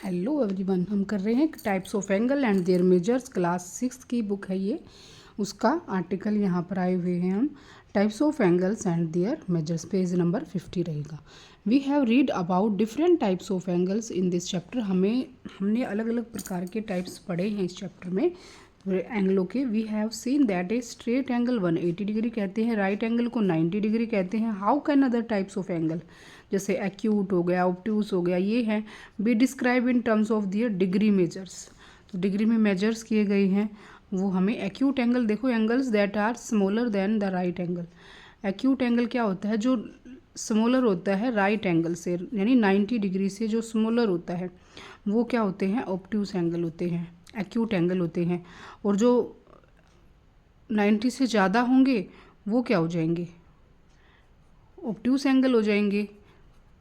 Hello everyone, हम कर रहे हैं types of angle and their measures. Class 6 की बुक है ये, उसका आर्टिकल यहाँ पर आए हुए हैं हम। Types of angles and their measures, page number 50 रहेगा। We have read about different types of angles in this chapter. हमने अलग अलग प्रकार के टाइप्स पढ़े हैं इस चैप्टर में एंगलों के। We have seen that a straight angle 180 degree कहते हैं, राइट एंगल को 90 डिग्री कहते हैं। How can other types of angle जैसे एक्यूट हो गया, ऑब्ट्यूस हो गया, ये है be describe in terms of their degree measures. तो डिग्री में मेजर्स किए गए हैं वो हमें। एक्यूट एंगल देखो, angles that are smaller than the right angle. Acute angle क्या होता है? जो स्मॉलर होता है राइट एंगल से, यानी 90 डिग्री से जो स्मॉलर होता है वो क्या होते हैं? ऑब्ट्यूस एंगल होते हैं, एक्यूट एंगल होते हैं। और जो 90 से ज़्यादा होंगे वो क्या हो जाएंगे? ऑब्ट्यूस एंगल हो जाएंगे।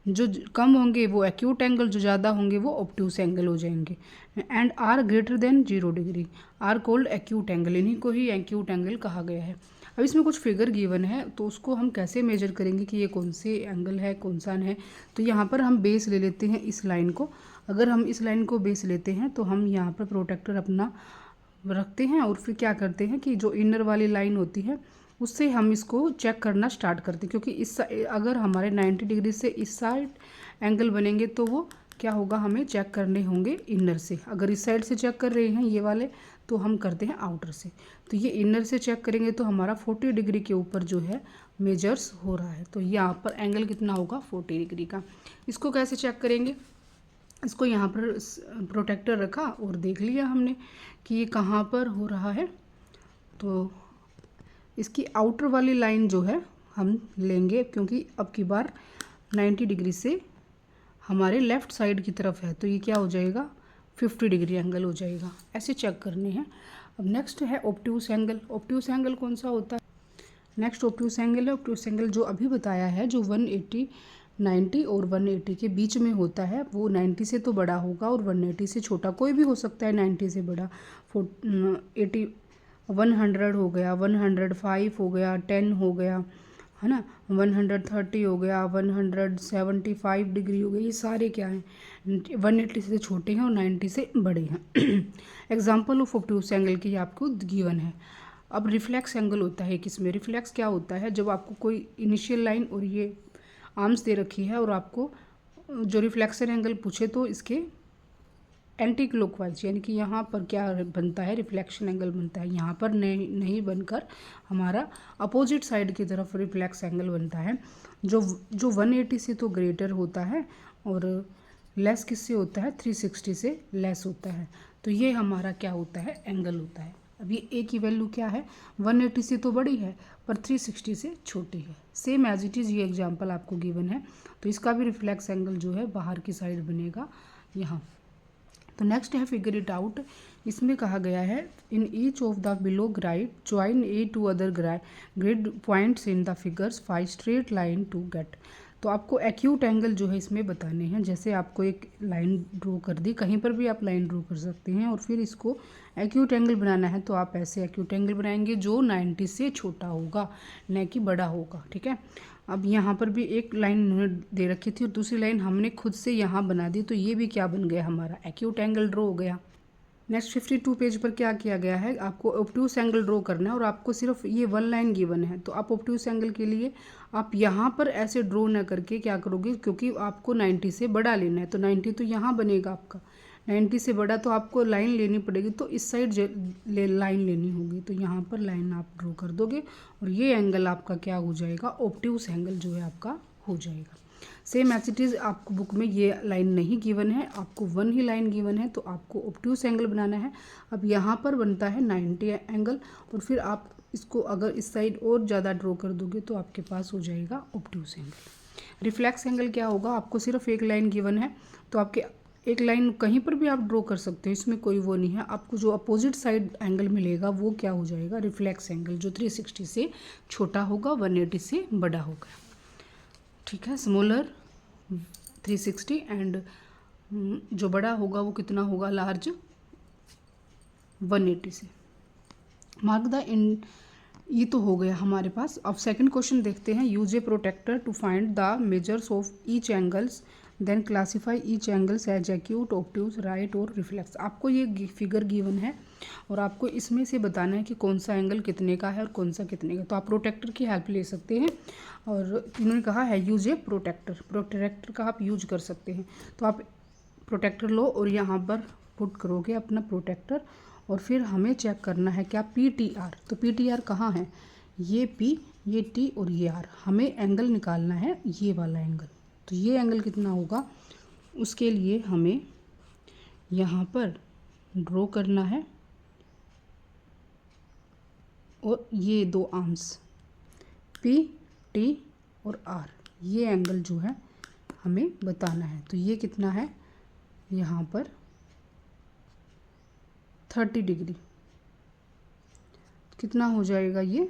जो कम होंगे वो एक्यूट एंगल, जो ज़्यादा होंगे वो ऑब्ट्यूस एंगल हो जाएंगे। And are greater than 0 degree are called acute angle, इन्हीं को ही एक्यूट एंगल कहा गया है। अब इसमें कुछ फिगर गिवन है तो उसको हम कैसे मेजर करेंगे कि ये कौन से एंगल है कौन सा है। तो यहाँ पर हम बेस ले लेते हैं इस लाइन को। अगर हम इस लाइन को बेस लेते हैं तो हम यहाँ पर प्रोटेक्टर अपना रखते हैं और फिर क्या करते हैं कि जो इनर वाली लाइन होती है उससे हम इसको चेक करना स्टार्ट करते हैं। क्योंकि अगर हमारे 90 डिग्री से इस साइड एंगल बनेंगे तो वो क्या होगा, हमें चेक करने होंगे इनर से। अगर इस साइड से चेक कर रहे हैं ये वाले तो हम करते हैं आउटर से। तो ये इनर से चेक करेंगे तो हमारा 40 डिग्री के ऊपर जो है मेजर्स हो रहा है। तो यहाँ पर एंगल कितना होगा? 40 डिग्री का। इसको कैसे चेक करेंगे? इसको यहाँ पर प्रोटेक्टर रखा और देख लिया हमने कि ये कहाँ पर हो रहा है। तो इसकी आउटर वाली लाइन जो है हम लेंगे, क्योंकि अब की बार 90 डिग्री से हमारे लेफ़्ट साइड की तरफ है तो ये क्या हो जाएगा? 50 डिग्री एंगल हो जाएगा। ऐसे चेक करने हैं। अब नेक्स्ट है ऑब्ट्यूस एंगल। ऑब्ट्यूस एंगल कौन सा होता है? नेक्स्ट ऑब्ट्यूस एंगल है। ऑब्ट्यूस एंगल जो अभी बताया है, जो 180 90 और 180 के बीच में होता है, वो 90 से तो बड़ा होगा और 180 से छोटा। कोई भी हो सकता है 90 से बड़ा। 80 100 हो गया, 105 हो गया, 10 हो गया, है ना, 130 हो गया, 175 डिग्री हो गई। ये सारे क्या हैं? 180 से छोटे हैं और 90 से बड़े हैं। एग्जाम्पल ऑफ ऑब्ट्यूस एंगल की आपको गिवन है। अब रिफ्लेक्स एंगल होता है किसमें? रिफ्लेक्स क्या होता है? जब आपको कोई इनिशियल लाइन और ये आर्म्स दे रखी है और आपको जो रिफ्लेक्शन एंगल पूछे तो इसके एंटी क्लॉकवाइज, यानी कि यहाँ पर क्या बनता है? रिफ्लेक्शन एंगल बनता है। यहाँ पर नहीं बनकर हमारा अपोजिट साइड की तरफ रिफ्लेक्स एंगल बनता है, जो 180 से तो ग्रेटर होता है और लेस किससे होता है? 360 से लेस होता है। तो ये हमारा क्या होता है? एंगल होता है। अब ये ए की वैल्यू क्या है? 180 से तो बड़ी है पर 360 से छोटी है। सेम एज इट इज़ ये एग्जाम्पल आपको गिवन है। तो इसका भी रिफ्लेक्स एंगल जो है बाहर की साइड बनेगा यहाँ। तो नेक्स्ट है फिगर इट आउट। इसमें कहा गया है in each of the below grid join a to other grid points in the figures 5 straight line to get. तो आपको एक्यूट एंगल जो है इसमें बताने हैं। जैसे आपको एक लाइन ड्रॉ कर दी, कहीं पर भी आप लाइन ड्रॉ कर सकते हैं और फिर इसको एक्यूट एंगल बनाना है तो आप ऐसे एक्यूट एंगल बनाएंगे जो 90 से छोटा होगा, न कि बड़ा होगा। ठीक है। अब यहाँ पर भी एक लाइन उन्होंने दे रखी थी और दूसरी लाइन हमने खुद से यहाँ बना दी, तो ये भी क्या बन गया? हमारा एक्यूट एंगल ड्रॉ हो गया। नेक्स्ट 52 पेज पर क्या किया गया है? आपको ऑब्ट्यूस एंगल ड्रॉ करना है और आपको सिर्फ ये 1 लाइन गिवन है। तो आप ऑब्ट्यूस एंगल के लिए आप यहाँ पर ऐसे ड्रॉ ना करके क्या करोगे, क्योंकि आपको 90 से बड़ा लेना है तो 90 तो यहाँ बनेगा आपका, 90 से बड़ा तो आपको लाइन लेनी पड़ेगी, तो इस साइड लाइन लेनी होगी। तो यहाँ पर लाइन आप ड्रॉ कर दोगे और ये एंगल आपका क्या हो जाएगा? ऑब्ट्यूस एंगल जो है आपका हो जाएगा। सेम एज इट इज़ आपको बुक में ये लाइन नहीं गिवन है, आपको 1 ही लाइन गिवन है तो आपको ऑब्ट्यूस एंगल बनाना है। अब यहाँ पर बनता है 90 एंगल और फिर आप इसको अगर इस साइड और ज़्यादा ड्रॉ कर दोगे तो आपके पास हो जाएगा ऑब्ट्यूस एंगल। रिफ्लेक्स एंगल क्या होगा? आपको सिर्फ एक लाइन गिवन है तो आपके एक लाइन कहीं पर भी आप ड्रॉ कर सकते हो, इसमें कोई वो नहीं है। आपको जो अपोजिट साइड एंगल मिलेगा वो क्या हो जाएगा? रिफ्लेक्स एंगल, जो 360 से छोटा होगा, 180 से बड़ा होगा। ठीक है, स्मॉलर 360 एंड जो बड़ा होगा वो कितना होगा? लार्ज 180 से। मार्क द इन, ये तो हो गया हमारे पास। अब सेकंड क्वेश्चन देखते हैं। Use a protractor to find the measures of each angles then classify each angles as acute, obtuse, right और रिफ्लेक्स। आपको ये फिगर गिवन है और आपको इसमें से बताना है कि कौन सा एंगल कितने का है और कौन सा कितने का। तो आप प्रोटेक्टर की हेल्प ले सकते हैं और इन्होंने कहा है यूज ए प्रोटेक्टर का आप यूज कर सकते हैं। तो आप प्रोटेक्टर लो और यहाँ पर पुट करोगे अपना प्रोटेक्टर और फिर हमें चेक करना है क्या PTR। तो PTR कहाँ है, ये P, ये T और ये R। हमें एंगल निकालना है ये वाला एंगल। तो ये एंगल कितना होगा, उसके लिए हमें यहाँ पर ड्रॉ करना है और ये दो आर्म्स P, T और R, ये एंगल जो है हमें बताना है। तो ये कितना है यहाँ पर 30 डिग्री। कितना हो जाएगा ये,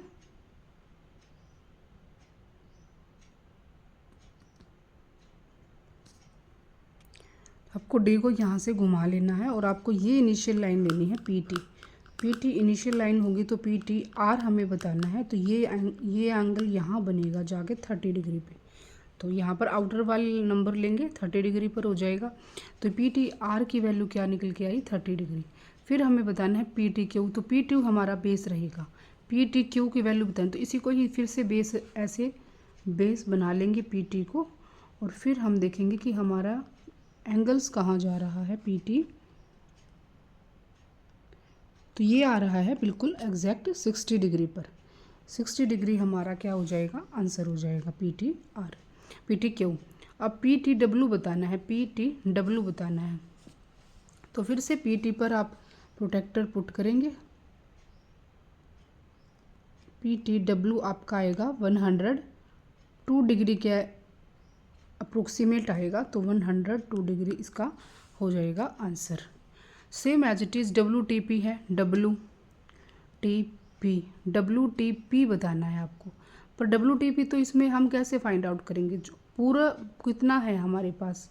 आपको D को यहाँ से घुमा लेना है और आपको ये इनिशियल लाइन लेनी है PT इनिशियल लाइन होगी तो PTR हमें बताना है। तो ये एंगल यहाँ बनेगा जाके 30 डिग्री पे। तो यहाँ पर आउटर वाले नंबर लेंगे 30 डिग्री पर हो जाएगा। तो PTR की वैल्यू क्या निकल के आई 30 डिग्री। फिर हमें बताना है PTQ। तो PQ हमारा बेस रहेगा, PTQ की वैल्यू बताएं। तो इसी को ही फिर से बेस ऐसे बेस बना लेंगे PT को और फिर हम देखेंगे कि हमारा एंगल्स कहाँ जा रहा है PT। तो ये आ रहा है बिल्कुल एग्जैक्ट 60 डिग्री पर। 60 डिग्री हमारा क्या हो जाएगा, आंसर हो जाएगा PTQ। अब PTW बताना है, PTW बताना है। तो फिर से PT पर आप प्रोटेक्टर पुट करेंगे। PTW आपका आएगा 102 डिग्री के अप्रोक्सीमेट आएगा। तो 102 डिग्री इसका हो जाएगा answer. Same as it is WTP है, WTP बताना है आपको। पर WTP तो इसमें हम कैसे फाइंड आउट करेंगे, जो पूरा कितना है हमारे पास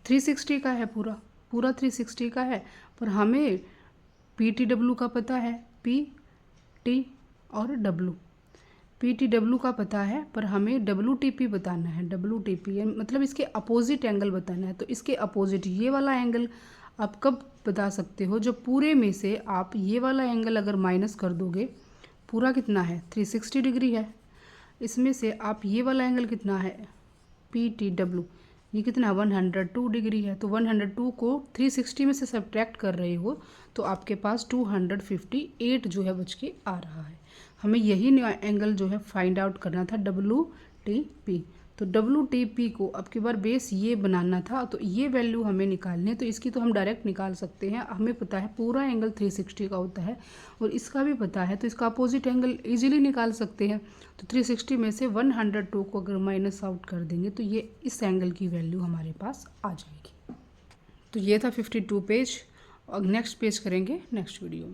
360 का है, पूरा 360 का है। पर हमें PTW का पता है, PT और W। PTW का पता है पर हमें WTP बताना है। WTP मतलब इसके अपोजिट एंगल बताना है। तो इसके अपोजिट ये वाला एंगल आप कब बता सकते हो, जब पूरे में से आप ये वाला एंगल अगर माइनस कर दोगे, पूरा कितना है 360 डिग्री है, इसमें से आप ये वाला एंगल कितना है PTW, ये कितना है 102 डिग्री है। तो 102 को 360 में से सब्ट्रैक्ट कर रहे हो तो आपके पास 258 जो है बच के आ रहा है। हमें यही एंगल जो है फाइंड आउट करना था WTP। तो WTP को अब की बार बेस ये बनाना था, तो ये वैल्यू हमें निकालनी है। तो इसकी तो हम डायरेक्ट निकाल सकते हैं, हमें पता है पूरा एंगल 360 का होता है और इसका भी पता है, तो इसका अपोजिट एंगल इजीली निकाल सकते हैं। तो 360 में से 102 को अगर माइनस आउट कर देंगे तो ये इस एंगल की वैल्यू हमारे पास आ जाएगी। तो ये था 52 पेज और नेक्स्ट पेज करेंगे नेक्स्ट वीडियो में।